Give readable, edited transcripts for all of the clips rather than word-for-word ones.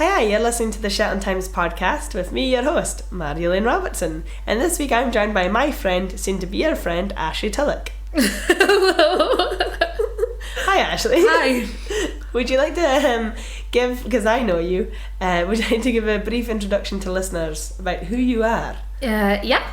Hi, you're listening to the Shetland Times podcast with me, your host, Marjolein Robertson. And this week I'm joined by my friend, soon to be your friend, Ashlea Tulloch. Hello. Hi, Ashley. Hi. Would you like to give, because I know you, would you like to give a brief introduction to listeners about who you are?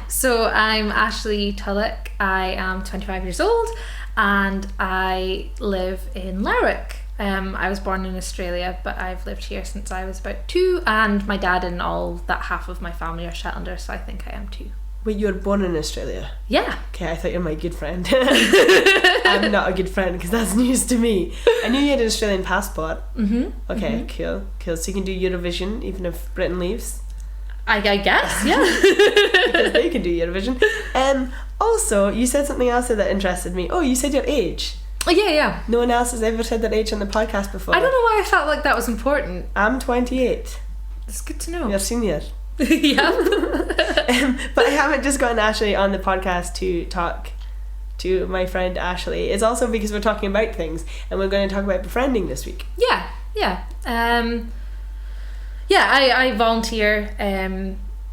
So I'm Ashlea Tulloch. I am 25 years old and I live in Lerwick. I was born in Australia, but I've lived here since I was about 2, and my dad and all that half of my family are Shetlanders, so I think I am too. Wait, you were born in Australia? Yeah. Okay, I thought you were my good friend. I'm not a good friend because that's news to me. I knew you had an Australian passport. Okay, cool. So you can do Eurovision even if Britain leaves? I guess, yeah. Because they can do Eurovision. Also, you said something else that interested me. Oh, you said your age. Oh, yeah. No one else has ever said their age on the podcast before. I don't know why I felt like that was important. I'm 28. It's good to know. You're senior. Yeah. But I haven't just gotten Ashley on the podcast to talk to my friend Ashley. It's also because we're talking about things, and we're going to talk about befriending this week. Yeah. I volunteer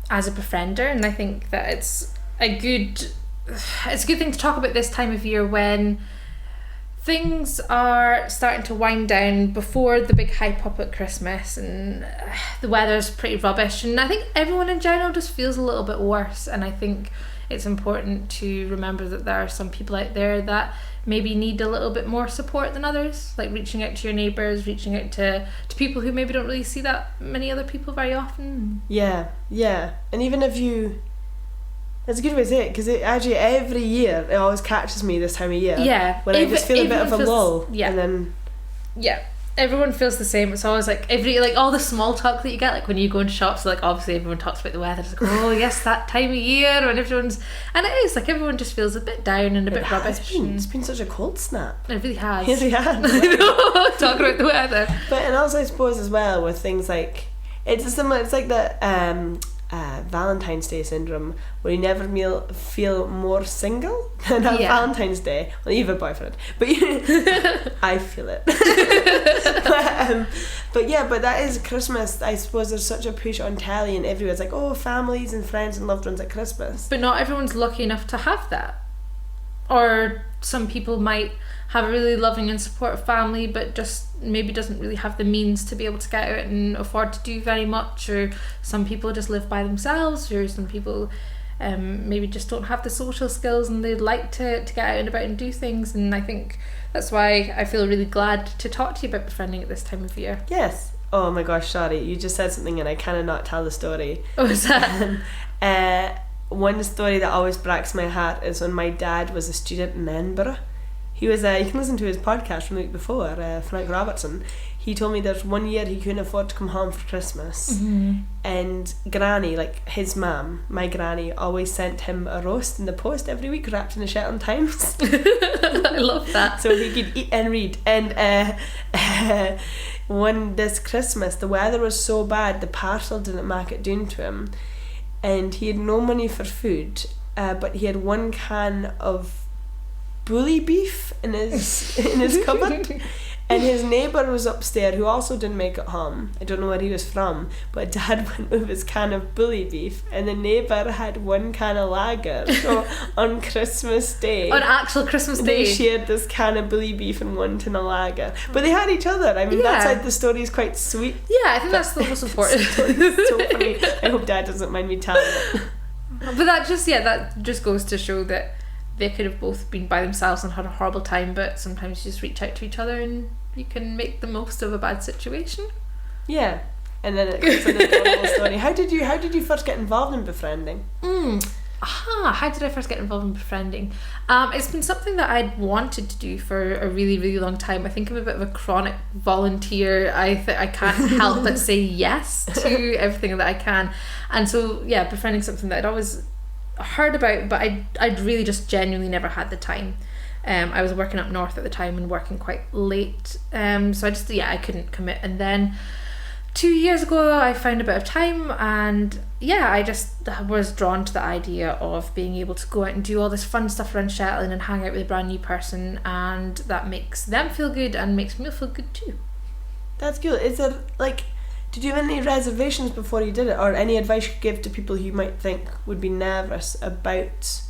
as a befriender, and I think that it's a good thing to talk about this time of year when things are starting to wind down before the big hype up at Christmas, and the weather's pretty rubbish, and I think everyone in general just feels a little bit worse. And I think it's important to remember that there are some people out there that maybe need a little bit more support than others, like reaching out to your neighbours, reaching out to people who maybe don't really see that many other people very often. Yeah. And even if you... It's a good way to say it, because actually every year it always catches me this time of year. Yeah. When I just feel a bit of a lull. Yeah. And then... Yeah. Everyone feels the same. It's always like all the small talk that you get, like when you go into shops, like obviously everyone talks about the weather. It's like, oh yes, that time of year when everyone's... And it is, like everyone just feels a bit down and a bit rubbish. It's been such a cold snap. It really has. It really has. Talking about the weather. But, and also I suppose as well with things like... It's like the... Valentine's Day syndrome, where you never feel more single than on Valentine's Day. Well, you have a boyfriend, but I feel it. but that is Christmas. I suppose there's such a push on telly and everywhere. It's like, oh, families and friends and loved ones at Christmas. But not everyone's lucky enough to have that. Or some people might have a really loving and supportive family, but just maybe doesn't really have the means to be able to get out and afford to do very much. Or some people just live by themselves, or some people maybe just don't have the social skills and they'd like to get out and about and do things. And I think that's why I feel really glad to talk to you about befriending at this time of year. Yes. Oh my gosh, sorry, you just said something and I cannot tell the story. What was that? One story that always breaks my heart is when my dad was a student in Edinburgh. He was, you can listen to his podcast from the week before, Marjolein Robertson. He told me there's one year he couldn't afford to come home for Christmas. And Granny, like his mum, my granny, always sent him a roast in the post every week wrapped in the Shetland Times. I love that. So he could eat and read. And this Christmas, the weather was so bad, the parcel didn't make it down to him. And he had no money for food, but he had one can of bully beef in his cupboard. And his neighbour was upstairs who also didn't make it home. I don't know where he was from, but Dad went with his can of bully beef, and the neighbour had one can of lager. So on Christmas Day, on actual Christmas Day, they shared this can of bully beef and one tin of lager. But they had each other. I mean, that's like the story is quite sweet. Yeah, I think that's the most important. It's so funny. I hope Dad doesn't mind me telling it. But that just goes to show that they could have both been by themselves and had a horrible time, but sometimes you just reach out to each other and you can make the most of a bad situation. Yeah. And then it goes an adorable story. How did you first get involved in befriending? How did I first get involved in befriending? It's been something that I'd wanted to do for a really, really long time. I think I'm a bit of a chronic volunteer. I can't help but say yes to everything that I can. And so, befriending something that I'd always heard about, but I'd really just genuinely never had the time. I was working up north at the time and working quite late, so I couldn't commit. And then 2 years ago I found a bit of time, and I just was drawn to the idea of being able to go out and do all this fun stuff around Shetland and hang out with a brand new person, and that makes them feel good and makes me feel good too. That's cool. Is it like, Did you have any reservations before you did it, or any advice you could give to people who you might think would be nervous about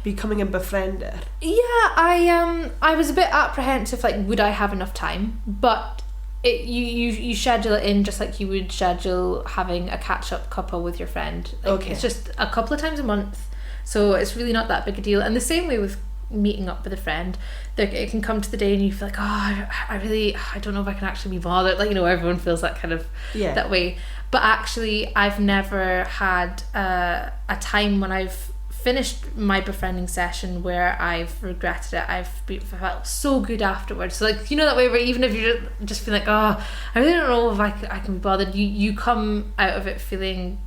becoming a befriender? I was a bit apprehensive, like, would I have enough time? But you schedule it in just like you would schedule having a catch-up cuppa with your friend. Like, it's just a couple of times a month, so it's really not that big a deal. And the same way with meeting up with a friend, it can come to the day and you feel like, I don't know if I can actually be bothered, like, everyone feels that kind of that way. But actually, I've never had a time when I've finished my befriending session where I've regretted it. I've felt so good afterwards. So, like, that way where even if you just feel like, I really don't know if I can be bothered, you come out of it feeling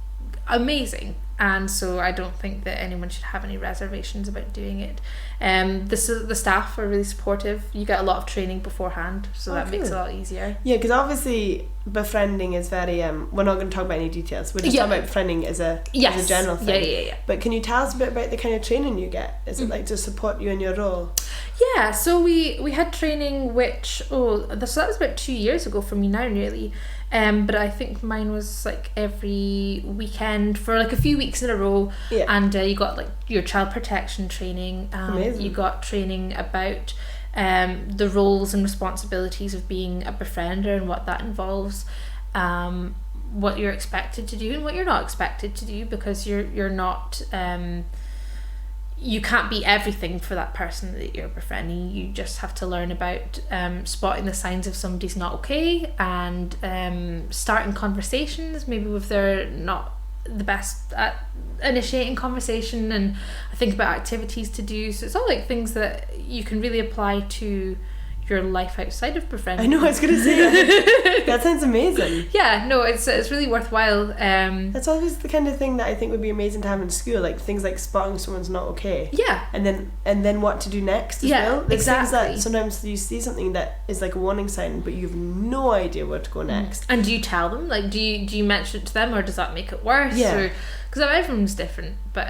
amazing. And so I don't think that anyone should have any reservations about doing it. The staff are really supportive. You get a lot of training beforehand, so that makes it a lot easier. Yeah, because obviously befriending is very we're not going to talk about any details. We're just talking about befriending as a general thing. Yeah. But can you tell us a bit about the kind of training you get? Is it like to support you in your role? Yeah, so we had training which so that was about 2 years ago for me now, nearly. But I think mine was like every weekend for like a few weeks in a row. Yeah. And you got like your child protection training. Amazing. You got training about the roles and responsibilities of being a befriender and what that involves. What you're expected to do and what you're not expected to do, because you're not you can't be everything for that person that you're befriending. You just have to learn about spotting the signs if somebody's not okay, and starting conversations maybe if they're not the best at initiating conversation, and think about activities to do. So it's all like things that you can really apply to your life outside of befriending. I know, I was going to say that sounds amazing. Yeah, no, it's really worthwhile. That's always the kind of thing that I think would be amazing to have in school, like things like spotting someone's not okay. Yeah. And then what to do next as well. Like exactly. Things that sometimes you see something that is like a warning sign, but you have no idea where to go next. And do you tell them? Like, do you mention it to them, or does that make it worse? Yeah. Because everyone's different, but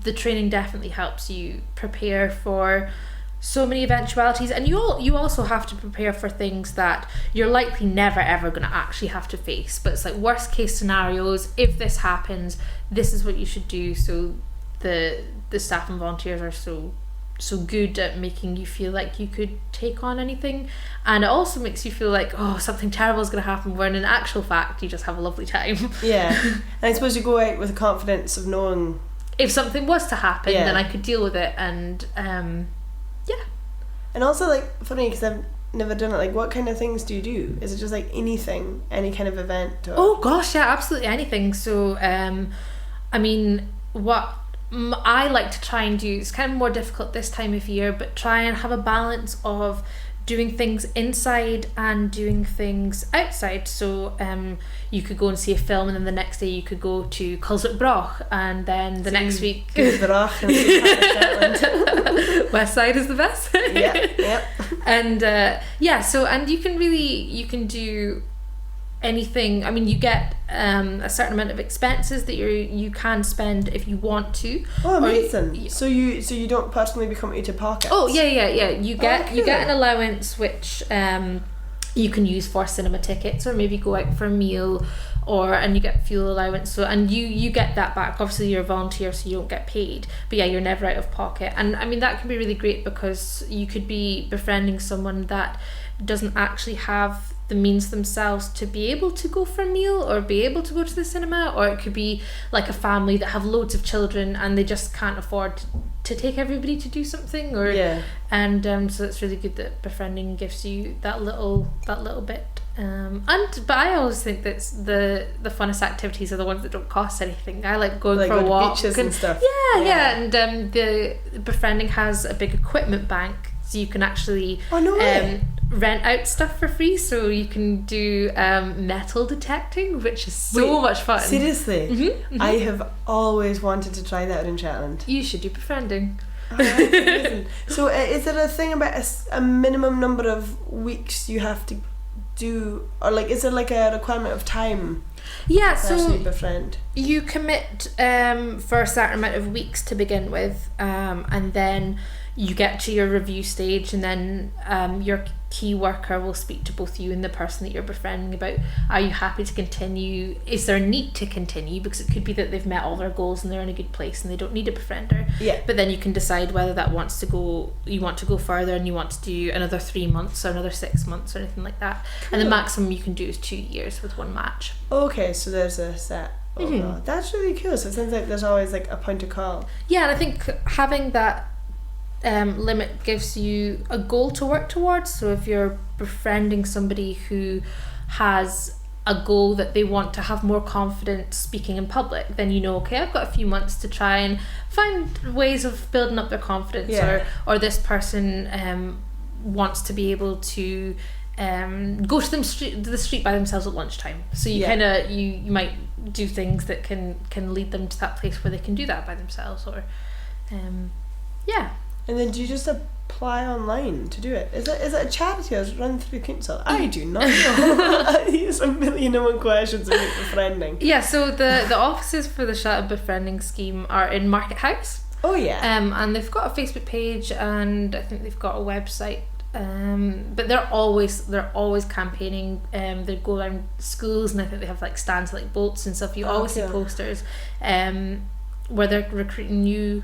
the training definitely helps you prepare for so many eventualities, and you also have to prepare for things that you're likely never ever going to actually have to face, but it's like worst case scenarios. If this happens, this is what you should do. So the staff and volunteers are so good at making you feel like you could take on anything, and it also makes you feel like something terrible is going to happen, when in actual fact you just have a lovely time. Yeah. And I suppose you go out with the confidence of knowing if something was to happen, then I could deal with it. And yeah. And also, like, funny, because I've never done it, like, what kind of things do you do? Is it just like anything, any kind of event? Or? Oh gosh, yeah, absolutely anything. So I mean, what I like to try and do, it's kind of more difficult this time of year, but try and have a balance of doing things inside and doing things outside. So you could go and see a film, and then the next day you could go to Broch, and then the next week Broch and Shetland. West Side is the best. Yeah. And so, and you can do anything. I mean, you get a certain amount of expenses that you can spend if you want to. Oh, amazing! So you don't personally become out of pocket. Oh yeah. You get an allowance which you can use for cinema tickets, or maybe go out for a meal, and you get fuel allowance. So, and you get that back. Obviously you're a volunteer, so you don't get paid, but yeah, you're never out of pocket. And I mean, that can be really great, because you could be befriending someone that doesn't actually have the means themselves to be able to go for a meal or be able to go to the cinema, or it could be like a family that have loads of children and they just can't afford to take everybody to do something, and so it's really good that befriending gives you that little bit. But I always think that the funnest activities are the ones that don't cost anything. I like going for a walk, beaches and stuff. Yeah. And the befriending has a big equipment bank, so you can actually rent out stuff for free. So you can do metal detecting, which is so much fun. Seriously? Mm-hmm. I have always wanted to try that in Shetland. You should do befriending. So is there a thing about a minimum number of weeks you have to do, or like is there like a requirement of time Yeah, so Ashlea Befriend. you commit for a certain amount of weeks to begin with, and then you get to your review stage, and then your key worker will speak to both you and the person that you're befriending about, are you happy to continue? Is there a need to continue? Because it could be that they've met all their goals and they're in a good place and they don't need a befriender. Yeah. But then you can decide whether you want to go further and you want to do another 3 months or another 6 months or anything like that. Cool. And the maximum you can do is 2 years with one match. Okay, so there's a set. Oh, that's really cool. So it sounds like there's always like a point of call. Yeah, and I think having that limit gives you a goal to work towards. So if you're befriending somebody who has a goal that they want to have more confidence speaking in public, then you know, okay, I've got a few months to try and find ways of building up their confidence. Yeah. Or this person wants to be able to go to the street by themselves at lunchtime. So you kind of you might do things that can lead them to that place where they can do that by themselves. Or yeah. And then do you just apply online to do it? Is it a charity or is it run through council? I do not know. These are 1,000,001 questions about befriending. Yeah, so the offices for the Shetland Befriending Scheme are in Market House. Oh yeah. And they've got a Facebook page and I think they've got a website. But they're always campaigning. They go around schools and I think they have like stands like Bolts and stuff. You always see posters where they're recruiting new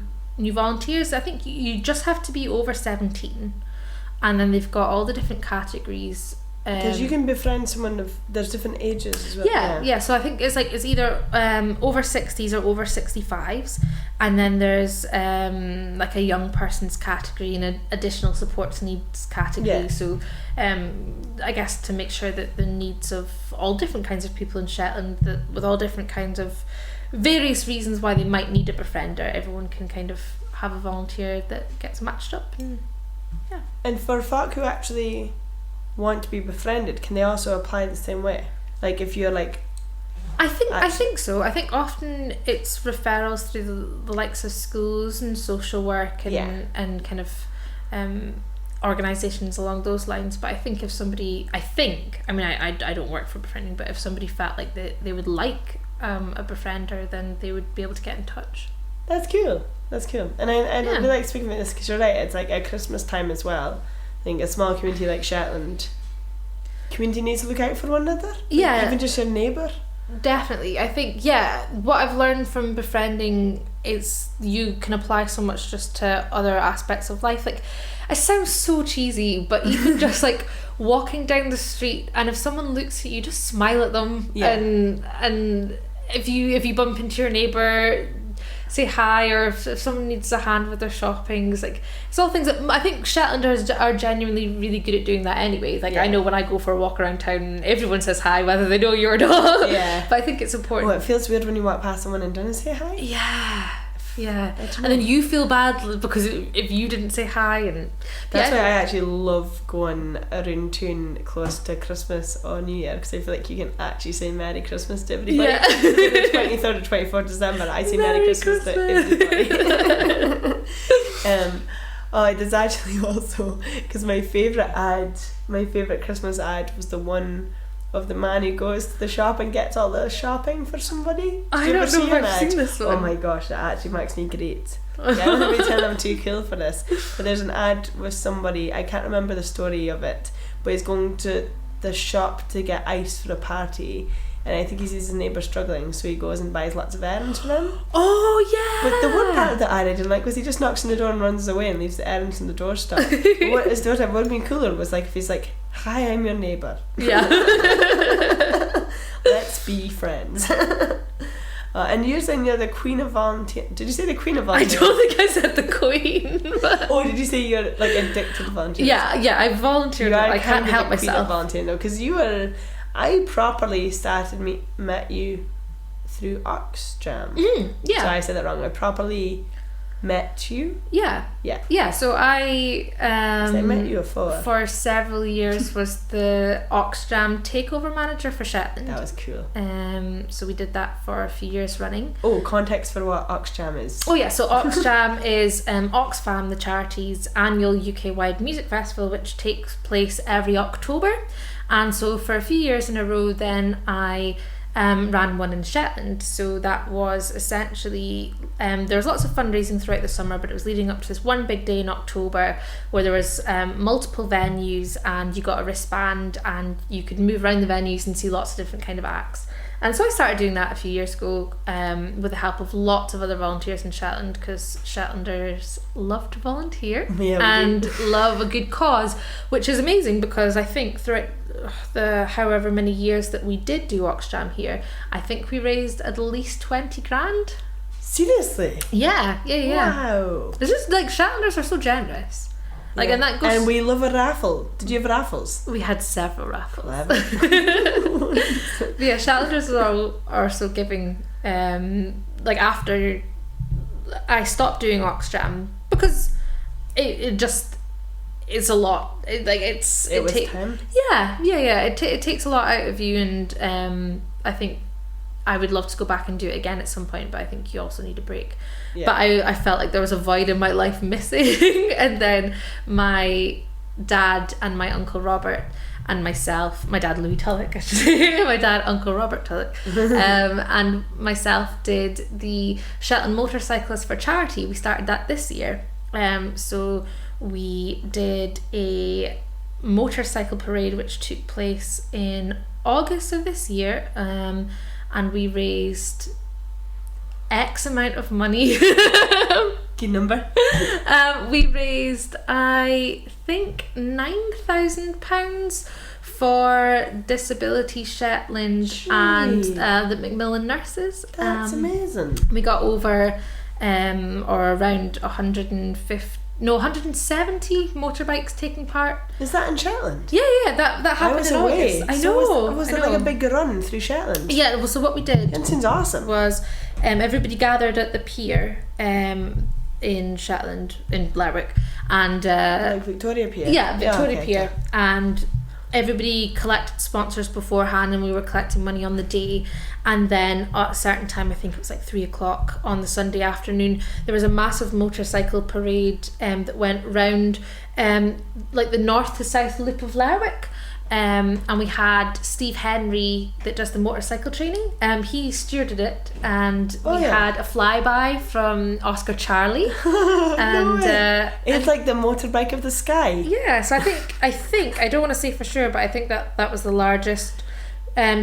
volunteers. I think you just have to be over 17, and then they've got all the different categories. Because you can befriend someone there's different ages as well. Yeah. So I think it's either over 60s or over 65s, and then there's like a young person's category and an additional supports needs category. Yeah. So I guess to make sure that the needs of all different kinds of people in Shetland, that with all different kinds of various reasons why they might need a befriender, everyone can kind of have a volunteer that gets matched up. And for folk who actually want to be befriended, can they also apply the same way? Like if you're like I think so. I think often it's referrals through the likes of schools and social work and kind of organisations along those lines. But I think if somebody I don't work for befriending, but if somebody felt like they would like a befriender, then they would be able to get in touch. That's cool. And I really like speaking about this because you're right, it's like at Christmas time as well. I think a small community like Shetland community needs to look out for one another. Yeah. Even just your neighbour. Definitely. I think, what I've learned from befriending is you can apply so much just to other aspects of life. Like, it sounds so cheesy, but even just like walking down the street, and if someone looks at you, just smile at them. And if you bump into your neighbour, say hi, or if someone needs a hand with their shopping, it's all things that I think Shetlanders are genuinely really good at doing that anyway. I know when I go for a walk around town, everyone says hi whether they know you or not. But I think it's important. It feels weird when you walk past someone and don't say hi. And then you feel bad because if you didn't say hi. And that's why I actually love going around town close to Christmas or New Year, because I feel like you can actually say Merry Christmas to everybody. The 23rd or 24th December I say Merry Christmas to everybody. There's actually also, because my favourite Christmas ad was the one of the man who goes to the shop and gets all the shopping for somebody. I don't know if I've seen this one. Oh my gosh, that actually makes me great. I don't know if I'm too cool for this, but there's an ad with somebody, I can't remember the story of it, but he's going to the shop to get ice for a party, and I think he sees his neighbour struggling, so he goes and buys lots of errands for him. Oh yeah! But the one part of the ad I didn't like was he just knocks on the door and runs away and leaves the errands on the doorstep. What would have been cooler was like if he's like, "Hi, I'm your neighbour. Yeah. Let's be friends." And you're saying you're the Queen of Volunteer. Did you say the Queen of Volunteer? I don't think I said the Queen. But oh, did you say you're like addicted to volunteering? Yeah, I volunteered. I can't help myself. Queen of Volunteering though, because you were. I properly met you through Oxfam. Yeah. So I said that wrong. I properly met you. Yeah. So I met you for several years was the Oxfam takeover manager for Shetland. That was cool. So we did that for a few years running. Oh, context for what Oxfam is. Oh yeah, so Oxfam is Oxfam, the charity's annual UK-wide music festival, which takes place every October. And so for a few years in a row then I ran one in Shetland. So that was essentially, there was lots of fundraising throughout the summer, but it was leading up to this one big day in October where there was multiple venues, and you got a wristband and you could move around the venues and see lots of different kind of acts. And so I started doing that a few years ago, with the help of lots of other volunteers in Shetland, because Shetlanders love to volunteer and love a good cause, which is amazing, because I think throughout the however many years that we did do Oxfam here, I think we raised at least 20 grand. Seriously? Yeah. Wow. It's just like, Shetlanders are so generous. Like, yeah. And that goes. And we love a raffle. Did you have raffles? We had several raffles. Yeah, Shetlanders are so giving. Like, after I stopped doing Oxfam, because it just is a lot. Time. Yeah. It takes a lot out of you, and I think I would love to go back and do it again at some point, but I think you also need a break. Yeah. But I felt like there was a void in my life missing. And then my dad and my uncle Robert and myself, my dad Louis Tulloch, actually, my dad Uncle Robert Tulloch, and myself did the Shetland Motorcyclists for Charity. We started that this year. So we did a motorcycle parade which took place in August of this year, and we raised X amount of money. Good number. We raised, I think, £9,000 for Disability Shetland and the Macmillan nurses. That's amazing. We got over or around 170 motorbikes taking part. Is that in Shetland? Yeah, that happened in August. I know. Was it like a big run through Shetland? Yeah, well, so what we did... That sounds awesome. ...was everybody gathered at the pier in Shetland, in Lerwick, and... like Victoria Pier? Yeah, Victoria Pier. Okay. And everybody collected sponsors beforehand, and we were collecting money on the day. And then at a certain time, I think it was like 3:00 on the Sunday afternoon, there was a massive motorcycle parade that went round like the north to south loop of Lerwick. And we had Steve Henry that does the motorcycle training. He stewarded it, and we had a flyby from Oscar Charlie. And it's like the motorbike of the sky. Yeah, so I think I don't want to say for sure, but I think that was the largest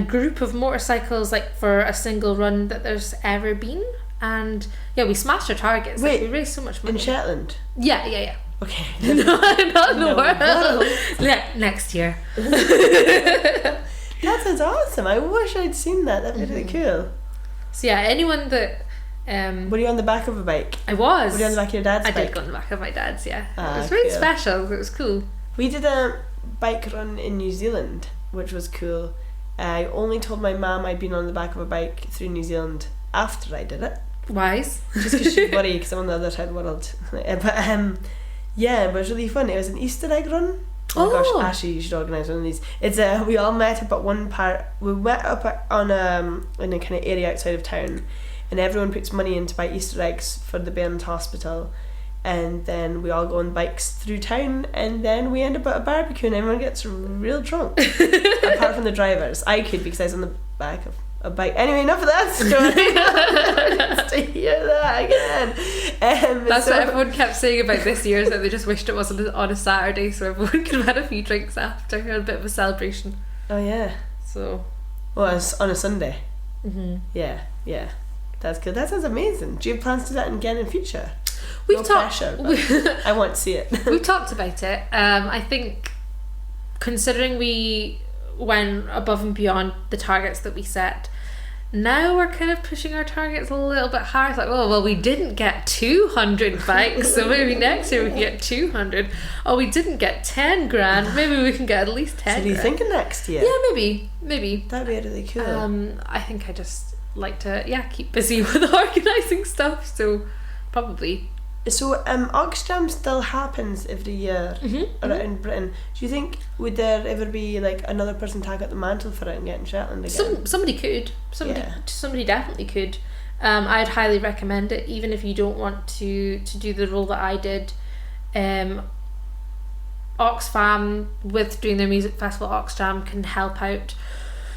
group of motorcycles, like, for a single run that there's ever been. And yeah, we smashed our targets. Wait, like, we raised so much money in Shetland? Yeah. Okay. Not in the world. Next year. That sounds awesome. I wish I'd seen that. That'd be really cool. So yeah, anyone that were you on the back of a bike? I was. Were you on the back of your dad's bike? I did go on the back of my dad's, yeah. It was cool. really special. It was cool. We did a bike run in New Zealand, which was cool. I only told my mum I'd been on the back of a bike through New Zealand after I did it. Wise. Just because she'd worry, because I'm on the other side of the world. But yeah, it was really fun. It was an Easter egg run. Oh my gosh, Ashley, you should organise one of these. It's we all met up at one part. We met up on in a kind of area outside of town, and everyone puts money in to buy Easter eggs for the Bairns Hospital, and then we all go on bikes through town, and then we end up at a barbecue, and everyone gets real drunk. Apart from the drivers, I could, because I was on the back of a bike. Anyway, enough of that story. Let's hear that again. That's what everyone kept saying about this year, is that they just wished it wasn't on a Saturday, so everyone could have had a few drinks after, a bit of a celebration. Oh yeah. So. Well, it's on a Sunday. Mm-hmm. Yeah. That's good. That sounds amazing. Do you have plans to do that again in future? We've talked. I want to see it. We've talked about it. I think, considering we went above and beyond the targets that we set, now we're kind of pushing our targets a little bit higher. It's like, oh, well, we didn't get 200 bikes, so maybe next year we can get 200. Oh, we didn't get 10 grand, maybe we can get at least 10 So are you thinking next year? Yeah, maybe. That'd be really cool. I think I just like to, keep busy with organising stuff, so probably. So Oxfam still happens every year around Britain. Do you think, would there ever be like another person tag up the mantle for it and get in Shetland again? Somebody could. Somebody definitely could. I'd highly recommend it, even if you don't want to do the role that I did. Oxfam, with doing their music festival, Oxfam can help out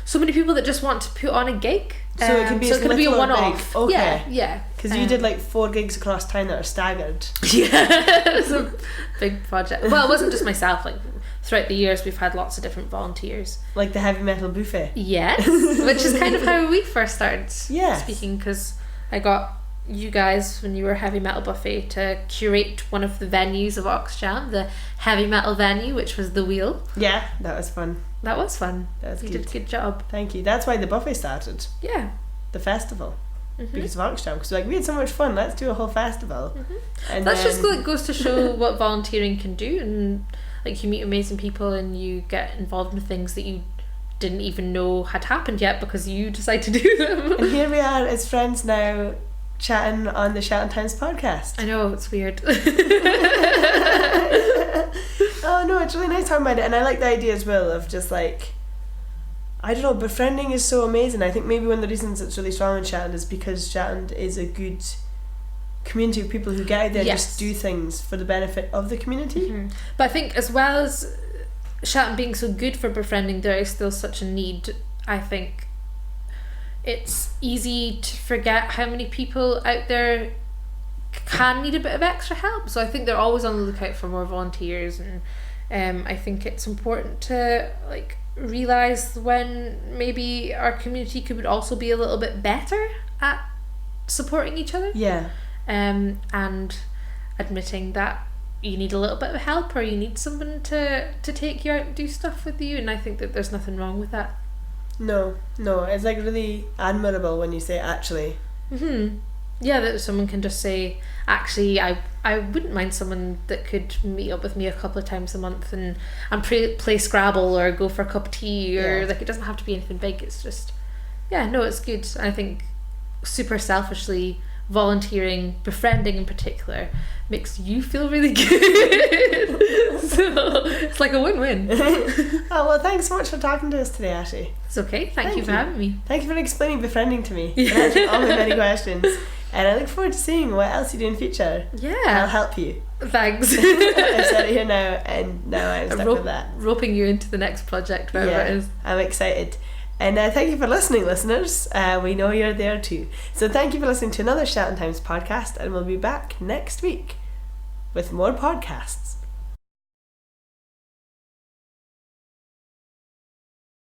so many people that just want to put on a gig. So it can be a one-off. Okay. Yeah. Because you did like 4 gigs across town that are staggered. Yeah, it's a big project. Well, it wasn't just myself. Like throughout the years, we've had lots of different volunteers. Like the heavy metal buffet. Yes, which is kind of how we first started speaking. Because I got you guys when you were Heavy Metal Buffet to curate one of the venues of Oxfam, the heavy metal venue, which was the Wheel. Yeah, that was fun. That was fun. You did a good job. Thank you. That's why the buffet started. Yeah. The festival. Because of Oxfam. Because we had so much fun, let's do a whole festival. And that's just like goes to show what volunteering can do, and like you meet amazing people and you get involved in things that you didn't even know had happened yet because you decide to do them. And here we are as friends now, chatting on the Shetland Times podcast. I know, it's weird. Oh no, it's really nice talking about it, and I like the idea as well of just like, I don't know, befriending is so amazing. I think maybe one of the reasons it's really strong in Shetland is because Shetland is a good community of people who get out there and just do things for the benefit of the community. But I think as well as Shetland being so good for befriending, there is still such a need. I think it's easy to forget how many people out there can need a bit of extra help, so I think they're always on the lookout for more volunteers, and I think it's important to like realise when maybe our community could also be a little bit better at supporting each other, and admitting that you need a little bit of help or you need someone to take you out and do stuff with you, and I think that there's nothing wrong with that. No, it's like really admirable when you say actually. Yeah, that someone can just say, actually, I wouldn't mind someone that could meet up with me a couple of times a month and play Scrabble or go for a cup of tea, or like it doesn't have to be anything big. It's just, it's good. I think super selfishly, volunteering, befriending in particular, makes you feel really good. So it's like a win-win. Oh well, thanks so much for talking to us today, Ashley. It's okay. Thank you for having me. Thank you for explaining befriending to me and answering all my many questions. And I look forward to seeing what else you do in future. Yeah. I'll help you. Thanks. I've said it here now, and now I'm stuck with that. Roping you into the next project, wherever it is. I'm excited. And thank you for listening, listeners. We know you're there too. So thank you for listening to another Shetland Times podcast, and we'll be back next week with more podcasts.